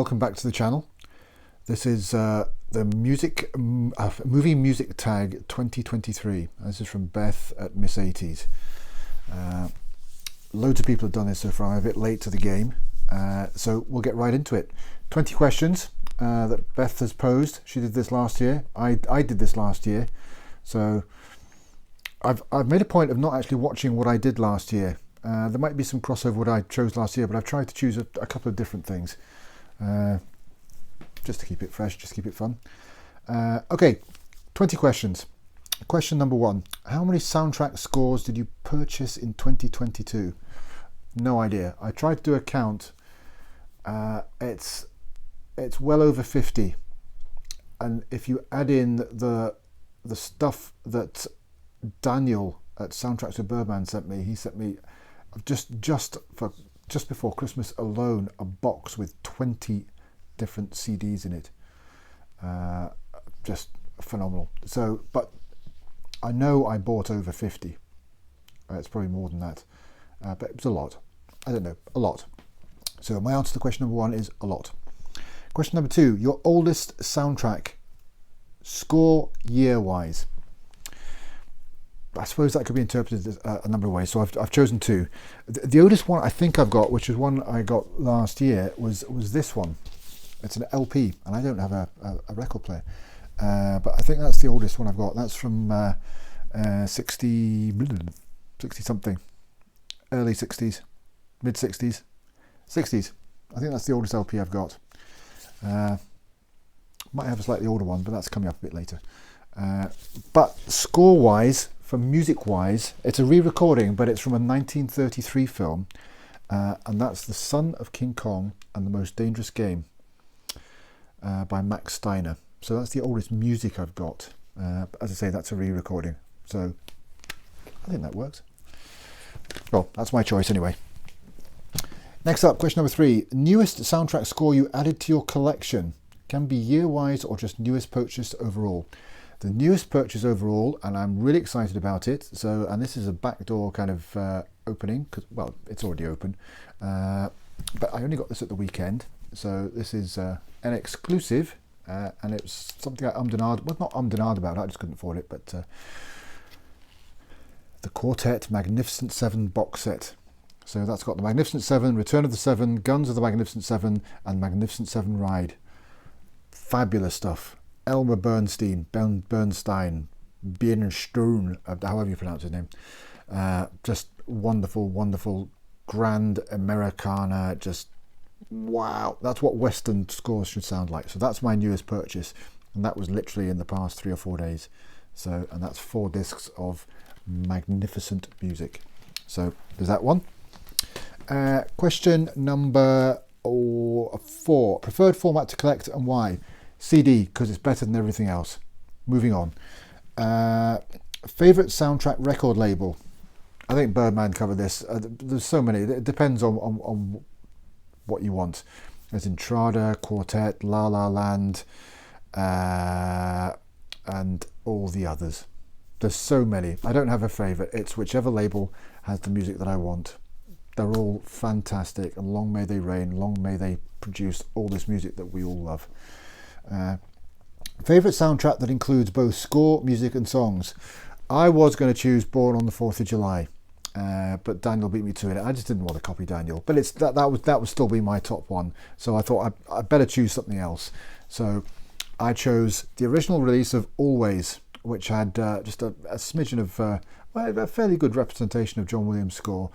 welcome back to the channel. This is the movie music tag 2023. This is from Beth at Miss 80s. Loads of people have done this so far. I'm a bit late to the game, so we'll get right into it. 20 questions that Beth has posed. She did this last year. I did this last year, so I've made a point of not actually watching what I did last year. There might be some crossover what I chose last year, but I've tried to choose a couple of different things just to keep it fresh, just keep it fun. Okay, 20 questions. Question number 1. How many soundtrack scores did you purchase in 2022? No idea. I tried to do a count. It's well over 50. And if you add in the stuff that Daniel at Soundtracks with Birdman sent me, he sent me just before Christmas alone a box with 20 different CDs in it. Just phenomenal. So, but I know I bought over 50. It's probably more than that, but it was a lot. I don't know, a lot. So my answer to question number 1 is a lot. Question number 2, your oldest soundtrack score year-wise. I suppose that could be interpreted a number of ways, so I've chosen 2. The oldest one I think I've got, which is one I got last year, was this one. It's an LP, and I don't have a record player, but I think that's the oldest one I've got. That's from 60 something, early 60s, mid 60s, 60s. I think that's the oldest LP I've got. Might have a slightly older one, but that's coming up a bit later. But score-wise, for music-wise, it's a re-recording, but it's from a 1933 film, and that's The Son of King Kong and the Most Dangerous Game by Max Steiner. So that's the oldest music I've got. As I say, that's a re-recording, so I think that works. Well, that's my choice anyway. Next up, question number 3. Newest soundtrack score you added to your collection. Can be year-wise or just newest purchase overall. The newest purchase overall, and I'm really excited about it. So, and this is a backdoor kind of opening, because, well, it's already open. But I only got this at the weekend. So this is an exclusive, and it's something I ummed and ahed, well, not ummed and ahed about, I just couldn't afford it, but the Quartet Magnificent 7 box set. So that's got the Magnificent 7, Return of the 7, Guns of the Magnificent 7, and Magnificent 7 Ride. Fabulous stuff. Elmer Bernstein, Bernstein, Bernstein, however you pronounce his name. Just wonderful, wonderful, grand Americana, just wow. That's what Western scores should sound like. So that's my newest purchase, and that was literally in the past 3 or 4 days. So, and that's 4 discs of magnificent music. So there's that one. Question number 4. Preferred format to collect and why? CD, because it's better than everything else. Moving on. Favourite soundtrack record label? I think Birdman covered this. There's so many. It depends on what you want. There's Intrada, Quartet, La La Land, and all the others. There's so many. I don't have a favourite. It's whichever label has the music that I want. They're all fantastic, and long may they reign, long may they produce all this music that we all love. Favourite soundtrack that includes both score, music and songs? I was going to choose Born on the 4th of July, but Daniel beat me to it. I just didn't want to copy Daniel, but it's that would still be my top one, so I thought I'd better choose something else. So I chose the original release of Always, which had just a smidgen of well, a fairly good representation of John Williams' score,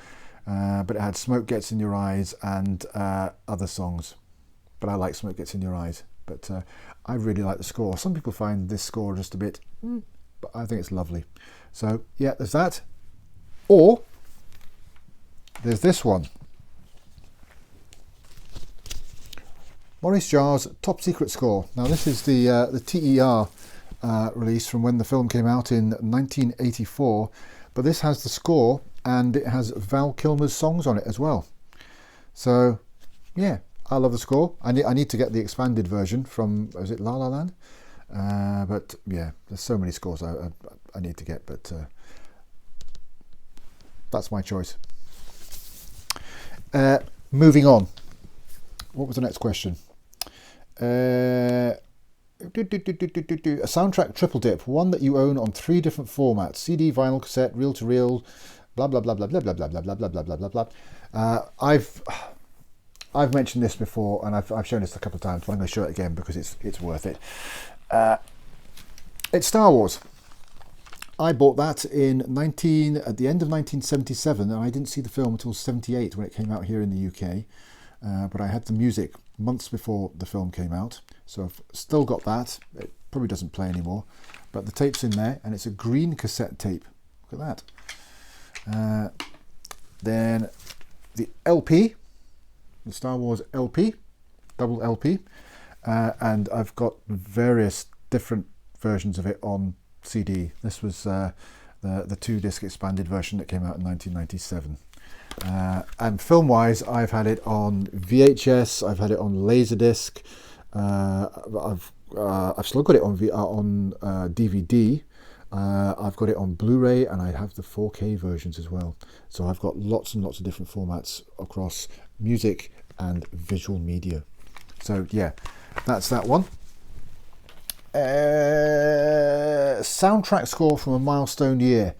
but it had Smoke Gets in Your Eyes and other songs, but I like Smoke Gets in Your Eyes. But I really like the score. Some people find this score just a bit, but I think it's lovely. So yeah, there's that. Or there's this one. Maurice Jarre's Top Secret score. Now this is the TER release from when the film came out in 1984. But this has the score and it has Val Kilmer's songs on it as well. So yeah. I love the score. I need to get the expanded version from, is it La La Land? But yeah, there's so many scores I need to get, but that's my choice. Moving on. What was the next question? A soundtrack triple dip, one that you own on 3 different formats: CD, vinyl, cassette, reel to reel, blah blah blah blah blah blah blah blah blah blah blah blah blah blah. I've mentioned this before, and I've shown this a couple of times, but I'm going to show it again because it's worth it. It's Star Wars. I bought that at the end of 1977, and I didn't see the film until 78 when it came out here in the UK. But I had the music months before the film came out, so I've still got that. It probably doesn't play anymore, but the tape's in there, and it's a green cassette tape. Look at that. Then the LP, the Star Wars LP, double LP, and I've got various different versions of it on CD. This was the 2-disc expanded version that came out in 1997. And film-wise, I've had it on VHS, I've had it on Laserdisc, I've still got it on DVD, I've got it on Blu-ray, and I have the 4K versions as well. So I've got lots and lots of different formats across music and visual media. So yeah, that's that one. Soundtrack score from a milestone year.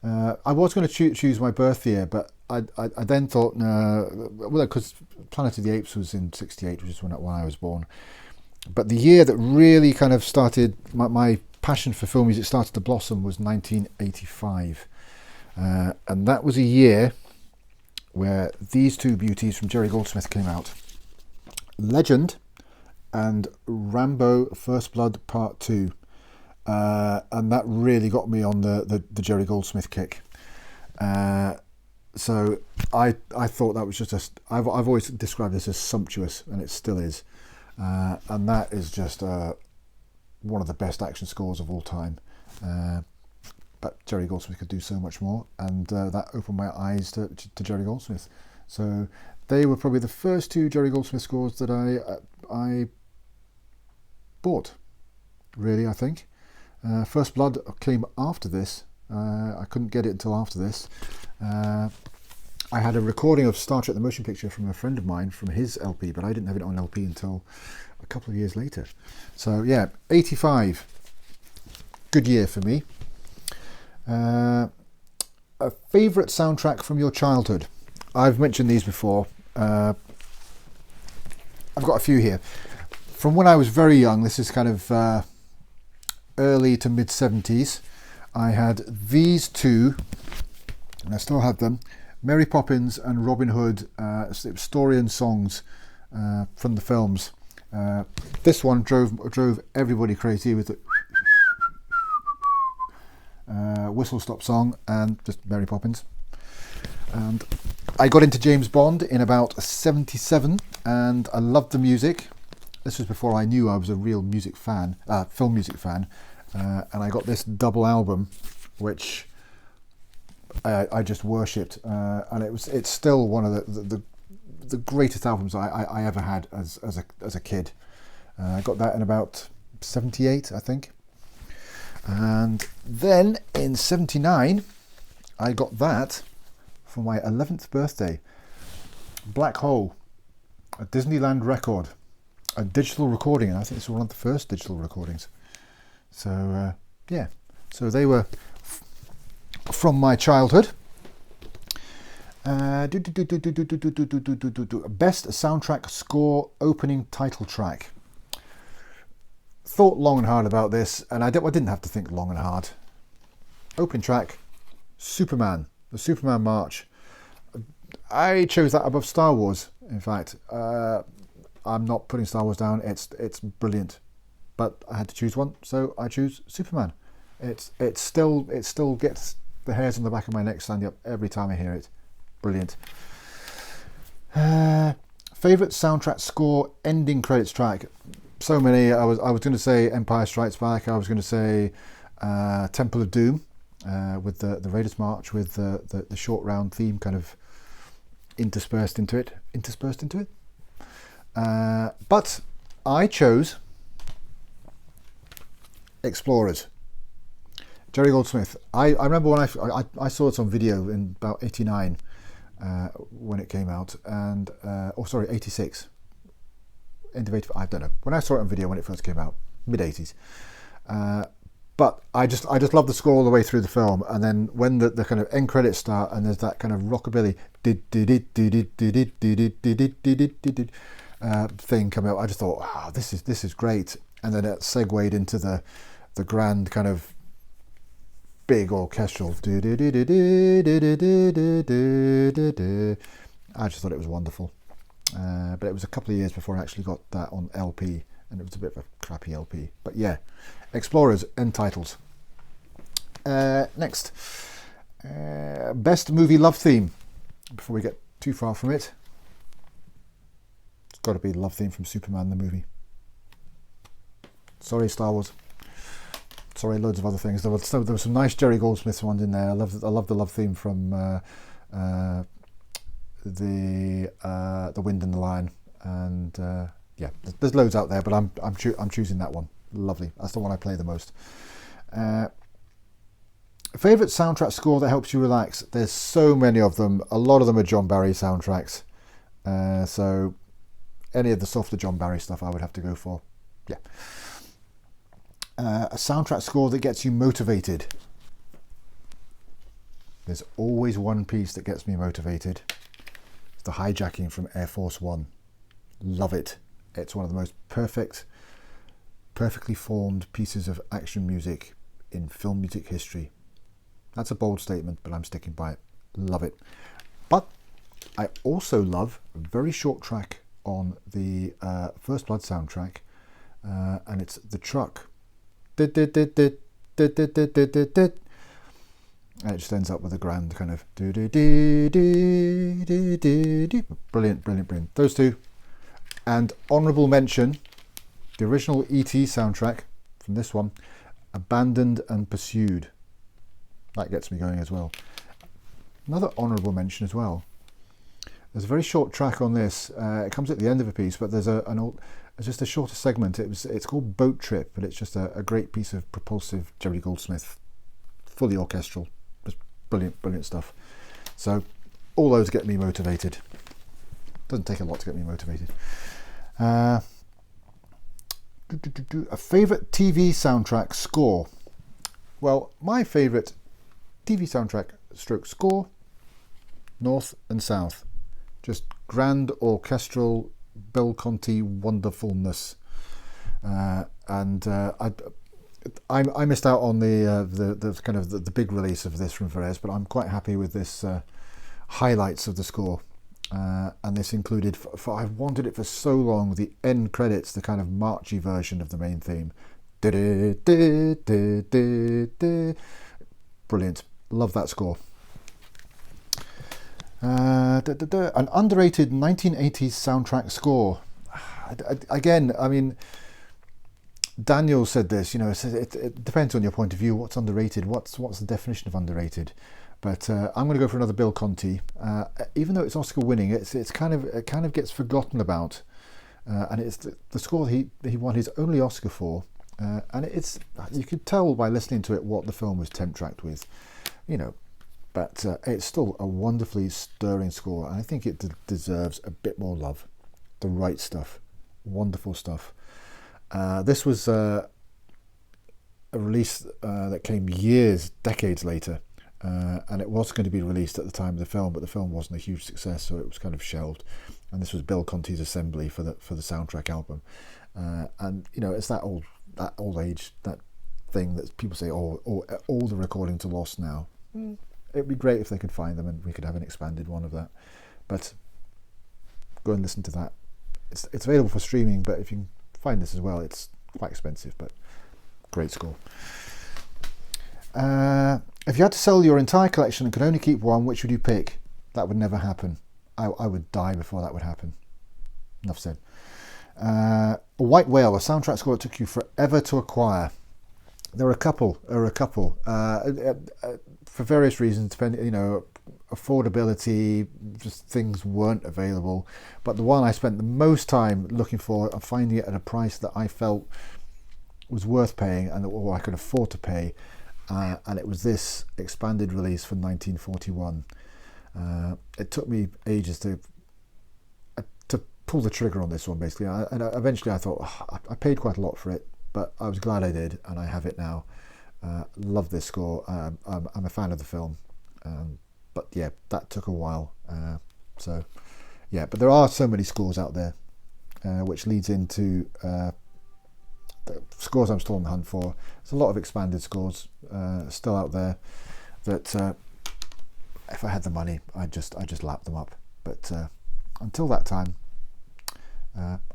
I was going to choose my birth year, but I then thought, no, well, because Planet of the Apes was in 68, which is when I was born. But the year that really kind of started, my passion for film music started to blossom, was 1985. And that was a year where these 2 beauties from Jerry Goldsmith came out. Legend and Rambo First Blood Part 2. And that really got me on the Jerry Goldsmith kick. So I thought that was just I've always described this as sumptuous, and it still is. And that is just one of the best action scores of all time. But Jerry Goldsmith could do so much more, and that opened my eyes to Jerry Goldsmith. So they were probably the first 2 Jerry Goldsmith scores that I bought, really, I think. First Blood came after this. I couldn't get it until after this. I had a recording of Star Trek the Motion Picture from a friend of mine from his LP, but I didn't have it on LP until a couple of years later. So yeah, 85. Good year for me. A favourite soundtrack from your childhood. I've mentioned these before. I've got a few here. From when I was very young, this is kind of early to mid 70s, I had these 2, and I still have them: Mary Poppins and Robin Hood, story and songs from the films. This one drove everybody crazy with the whistle stop song, and just Mary Poppins. And I got into James Bond in about 77, and I loved the music. This was before I knew I was a real music fan, film music fan, and I got this double album, which I just worshipped, and it's still one of the greatest albums I ever had as a kid. I got that in about 78, I think, and then in 79 I got that for my 11th birthday. Black Hole, a Disneyland record. A digital recording, and I think it's one of the first digital recordings. So yeah, so they were from my childhood. Best soundtrack score opening title track. Thought long and hard about this, and I didn't have to think long and hard. Opening track, Superman, the Superman March. I chose that above Star Wars, in fact. I'm not putting Star Wars down. It's brilliant, but I had to choose one, so I choose Superman. It still gets the hairs on the back of my neck standing up every time I hear it. Brilliant. Favorite soundtrack score ending credits track. So many. I was going to say Empire Strikes Back. I was going to say Temple of Doom with the Raiders March with the short round theme kind of interspersed into it. But I chose Explorers. Jerry Goldsmith. I remember when I saw it on video in about 89 when it came out, and 86. end of 85, I don't know. When I saw it on video when it first came out, mid-80s. But I just love the score all the way through the film, and then when the kind of end credits start and there's that kind of rockabilly thing coming up, I just thought, wow, this is great. And then it segued into the grand kind of big orchestral. I just thought it was wonderful. But it was a couple of years before I actually got that on LP, and it was a bit of a crappy LP. But yeah, Explorers, end titles. Next, best movie love theme. Before we get too far from it, it's got to be the love theme from Superman the movie. Sorry, Star Wars. Sorry, loads of other things. There were some nice Jerry Goldsmith ones in there. I love the love theme from the Wind and the Lion, and yeah, there's loads out there, but I'm choosing that one. Lovely. That's the one I play the most. Favorite soundtrack score that helps you relax? There's so many of them. A lot of them are John Barry soundtracks. So any of the softer John Barry stuff I would have to go for. Yeah. A soundtrack score that gets you motivated. There's always one piece that gets me motivated. It's the Hijacking from Air Force One. Love it. It's one of the most perfectly formed pieces of action music in film music history. That's a bold statement, but I'm sticking by it. Love it. But I also love a very short track on the First Blood soundtrack, and it's The Truck. And it just ends up with a grand kind of brilliant. Those two. And honourable mention, the original E.T. soundtrack from this one, Abandoned and Pursued. That gets me going as well. Another honourable mention as well. There's a very short track on this. It comes at the end of a piece, but there's just a shorter segment. It's called Boat Trip, but it's just a great piece of propulsive Jerry Goldsmith, fully orchestral. Just brilliant stuff. So all those get me motivated. Doesn't take a lot to get me motivated. A favourite TV soundtrack score? Well, my favourite TV soundtrack stroke score, North and South. Just grand orchestral Bill Conti wonderfulness. I missed out on the kind of the big release of this from Varese, but I'm quite happy with this highlights of the score. And this included, I've wanted it for so long, the end credits, the kind of marchy version of the main theme. Brilliant. Love that score. An underrated 1980s soundtrack score. Again, I mean, Daniel said this, it depends on your point of view. What's underrated? What's the definition of underrated? But I'm going to go for another Bill Conti. Even though it's Oscar winning, it kind of gets forgotten about, and it's the score he won his only Oscar for, and you could tell by listening to it what the film was temp-tracked with, but it's still a wonderfully stirring score, and I think it deserves a bit more love. The right stuff, wonderful stuff. This was a release that came decades later. And it was going to be released at the time of the film, but the film wasn't a huge success, so it was kind of shelved. And this was Bill Conti's assembly for the soundtrack album. And it's that old age, that thing that people say, all the recordings are lost now. It'd be great if they could find them and we could have an expanded one of that. But go and listen to that. It's available for streaming, but if you can find this as well, it's quite expensive, but great score. If you had to sell your entire collection and could only keep one, which would you pick? That would never happen. I would die before that would happen. Enough said. A White Whale, a soundtrack score that took you forever to acquire. There are a couple. For various reasons, depending, affordability, just things weren't available. But the one I spent the most time looking for and finding it at a price that I felt was worth paying and that I could afford to pay. And it was this expanded release from 1941. It took me ages to pull the trigger on this one, basically. And eventually I thought, I paid quite a lot for it, but I was glad I did, and I have it now. Love this score. I'm a fan of the film, but yeah, that took a while. So yeah, but there are so many scores out there, which leads into the scores I'm still on the hunt for. There's a lot of expanded scores still out there that if I had the money, I'd just lap them up. But until that time,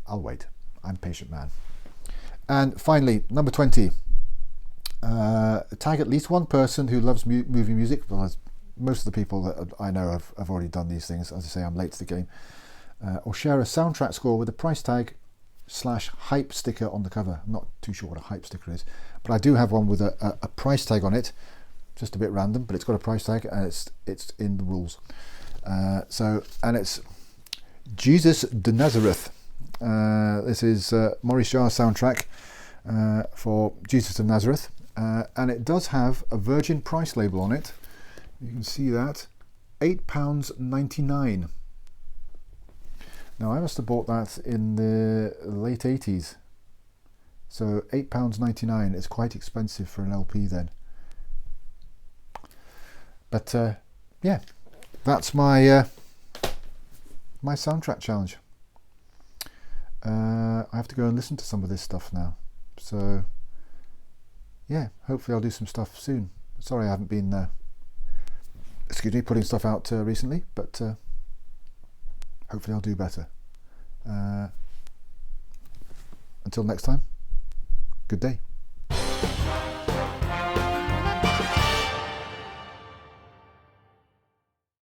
I'll wait. I'm a patient man. And finally, number 20. Tag at least one person who loves movie music. Well, as most of the people that I know have already done these things. As I say, I'm late to the game. Or share a soundtrack score with a price tag / hype sticker on the cover. I'm not too sure what a hype sticker is, but I do have one with a price tag on it. Just a bit random, but it's got a price tag, and it's in the rules. And it's Jesus de Nazareth. This is Maurice Jarre's soundtrack for Jesus of Nazareth, and it does have a Virgin price label on it. You can see that, £8.99. Now I must have bought that in the late 80s, so £8.99 is quite expensive for an LP then. But yeah, that's my my soundtrack challenge. I have to go and listen to some of this stuff now. So yeah, hopefully I'll do some stuff soon. Sorry I haven't been putting stuff out recently, but hopefully I'll do better. Until next time, good day.